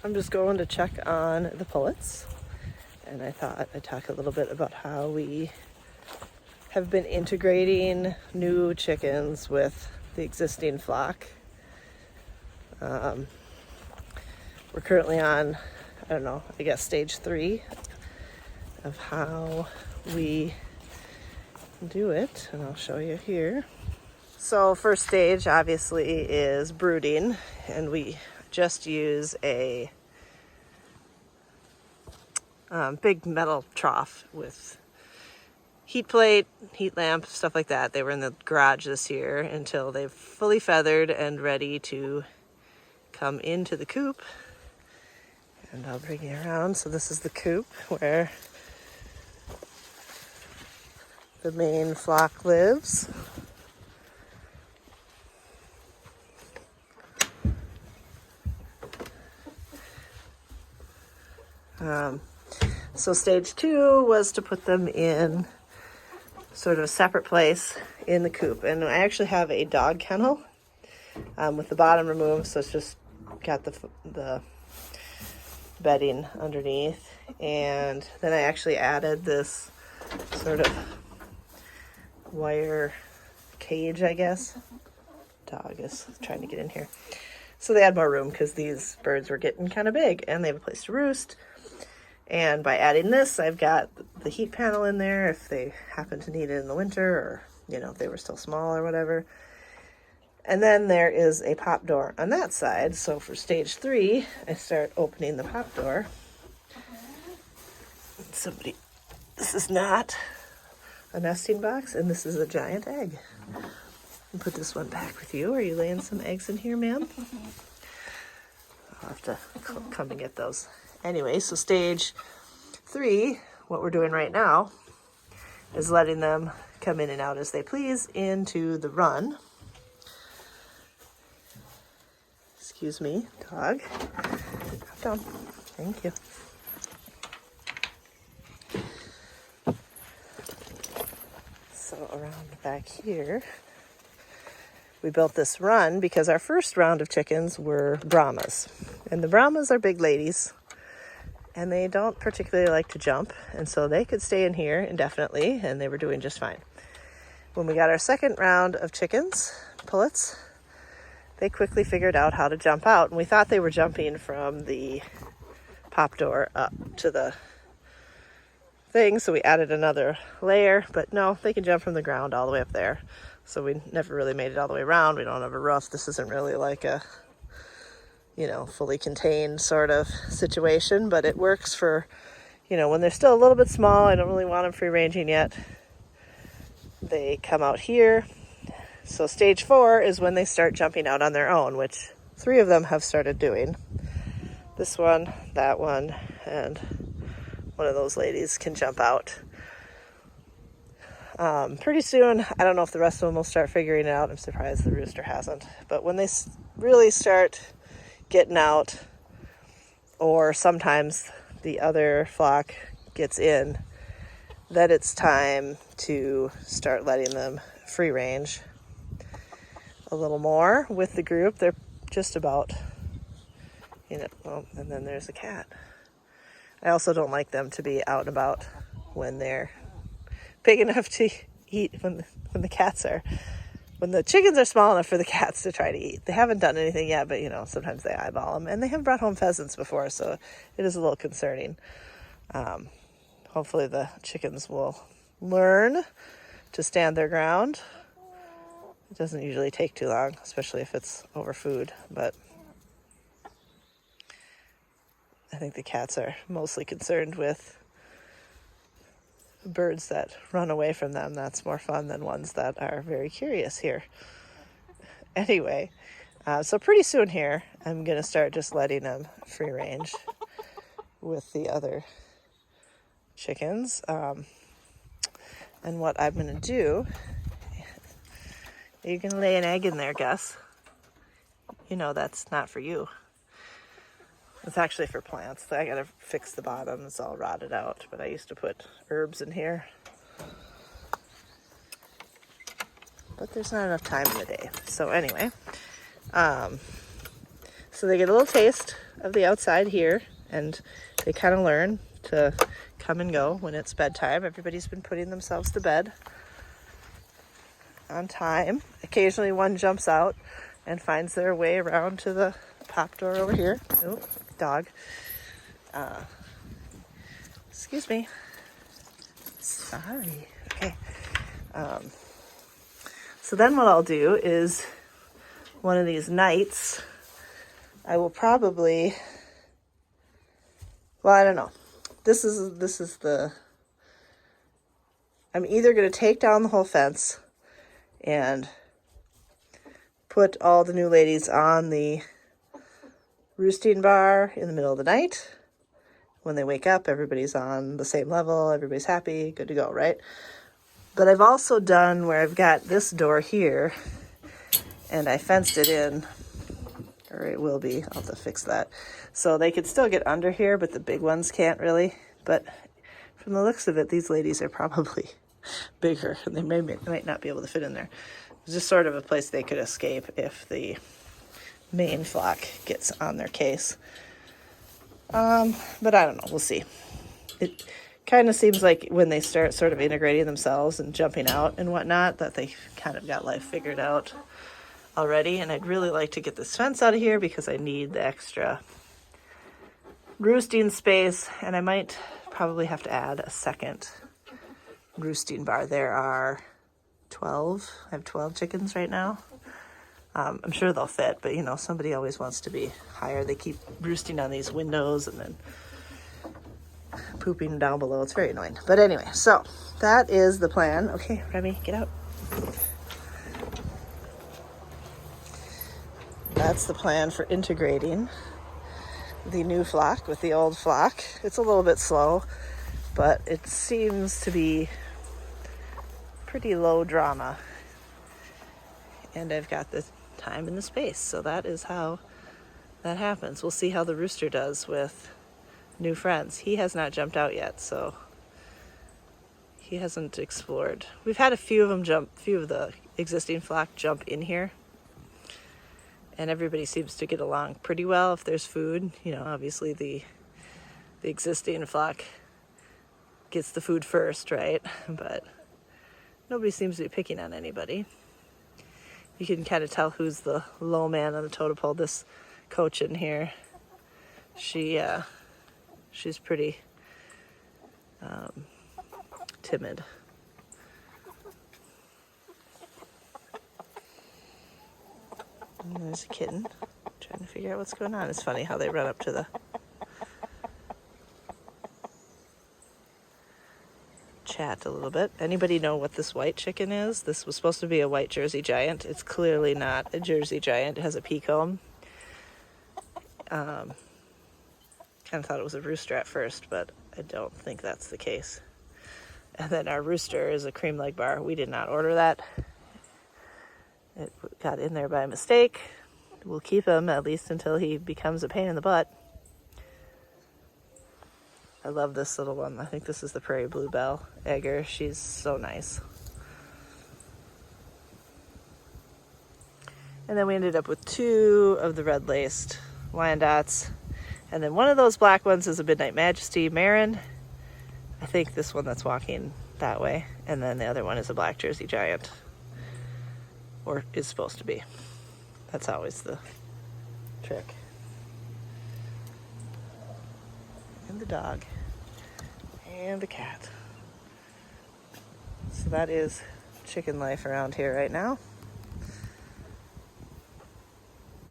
I'm just going to check on the pullets, and I thought I'd talk a little bit about how we have been integrating new chickens with the existing flock. We're currently on, I don't know, I guess stage 3 of how we do it, and I'll show you here. So first stage obviously is brooding, and we just use a big metal trough with heat plate, heat lamp, stuff like that. They were in the garage this year until they've fully feathered and ready to come into the coop. And I'll bring you around. So this is the coop where the main flock lives. So stage 2 was to put them in sort of a separate place in the coop. And I actually have a dog kennel with the bottom removed, so it's just got the bedding underneath. And then I actually added this sort of wire cage, I guess. Dog is trying to get in here. So they had more room because these birds were getting kind of big and they have a place to roost. And by adding this, I've got the heat panel in there if they happen to need it in the winter, or, you know, if they were still small or whatever. And then there is a pop door on that side. So for stage 3, I start opening the pop door. This is not a nesting box, and this is a giant egg. I'll put this one back with you. Are you laying some eggs in here, ma'am? I'll have to come and get those. Anyway, so stage 3, what we're doing right now is letting them come in and out as they please into the run. Excuse me, dog. Hop down. Thank you. So around back here, we built this run because our first round of chickens were Brahmas. And the Brahmas are big ladies, and they don't particularly like to jump, and so they could stay in here indefinitely, and they were doing just fine. When we got our second round of chickens, pullets, they quickly figured out how to jump out, and we thought they were jumping from the pop door up to the thing, so we added another layer, but no, they can jump from the ground all the way up there. So we never really made it all the way around. We don't have a roof. This isn't really like a, you know, fully contained sort of situation, but it works for, you know, when they're still a little bit small. I don't really want them free ranging yet. They come out here. So stage 4 is when they start jumping out on their own, which 3 of them have started doing. This one, that one, and one of those ladies can jump out. Pretty soon, I don't know if the rest of them will start figuring it out. I'm surprised the rooster hasn't. But when they really start getting out, or sometimes the other flock gets in, then it's time to start letting them free range a little more with the group. They're just about, you know, well, and then there's a cat. I also don't like them to be out and about when they're big enough to eat, when the chickens are small enough for the cats to try to eat. They haven't done anything yet, but, you know, sometimes they eyeball them. And they have brought home pheasants before, so it is a little concerning. Hopefully the chickens will learn to stand their ground. It doesn't usually take too long, especially if it's over food, but I think the cats are mostly concerned with birds that run away from them. That's more fun than ones that are very curious here. Anyway, so pretty soon here, I'm going to start just letting them free range with the other chickens. And what I'm going to do, you're going to lay an egg in there, Gus. You know that's not for you. It's actually for plants. I gotta fix the bottom. It's all rotted out, but I used to put herbs in here. But there's not enough time in the day. So anyway, So they get a little taste of the outside here, and they kind of learn to come and go when it's bedtime. Everybody's been putting themselves to bed on time. Occasionally one jumps out and finds their way around to the pop door over here. Oh, dog. Excuse me. Sorry. Okay. So then what I'll do is one of these nights, I will probably, well, I don't know. This is the, I'm either going to take down the whole fence and put all the new ladies on the roosting bar in the middle of the night. When they wake up, everybody's on the same level, everybody's happy, good to go, right? But I've also done where I've got this door here and I fenced it in, or it will be, I'll have to fix that. So they could still get under here, but the big ones can't really. But from the looks of it, these ladies are probably bigger. They might not be able to fit in there. It's just sort of a place they could escape if the main flock gets on their case. But I don't know, we'll see. It kind of seems like when they start sort of integrating themselves and jumping out and whatnot, that they kind of got life figured out already. And I'd really like to get this fence out of here because I need the extra roosting space, and I might probably have to add a second roosting bar. There are 12. I have 12 chickens right now. I'm sure they'll fit, but you know, somebody always wants to be higher. They keep roosting on these windows and then pooping down below. It's very annoying. But anyway, so that is the plan. Okay, Remy, get out. That's the plan for integrating the new flock with the old flock. It's a little bit slow, but it seems to be pretty low drama. And I've got the time and the space, so that is how that happens. We'll see how the rooster does with new friends. He has not jumped out yet, so he hasn't explored. We've had a few of the existing flock jump in here, and everybody seems to get along pretty well if there's food. You know, obviously the existing flock gets the food first, right? But nobody seems to be picking on anybody. You can kind of tell who's the low man on the totem pole. This coach in here, she's pretty timid. And there's a kitten trying to figure out what's going on. It's funny how they run up to the chat a little bit. Anybody know what this white chicken is? This was supposed to be a white Jersey Giant. It's clearly not a Jersey Giant. It has a pea comb. Kind of thought it was a rooster at first, but I don't think that's the case. And then our rooster is a cream leg bar. We did not order that. It got in there by mistake. We'll keep him at least until he becomes a pain in the butt. I love this little one. I think this is the Prairie Bluebell Egger. She's so nice. And then we ended up with 2 of the red-laced Wyandottes. And then one of those black ones is a Midnight Majesty Marin. I think this one that's walking that way. And then the other one is a black Jersey Giant. Or is supposed to be. That's always the trick. And the dog. And the cat. So that is chicken life around here right now.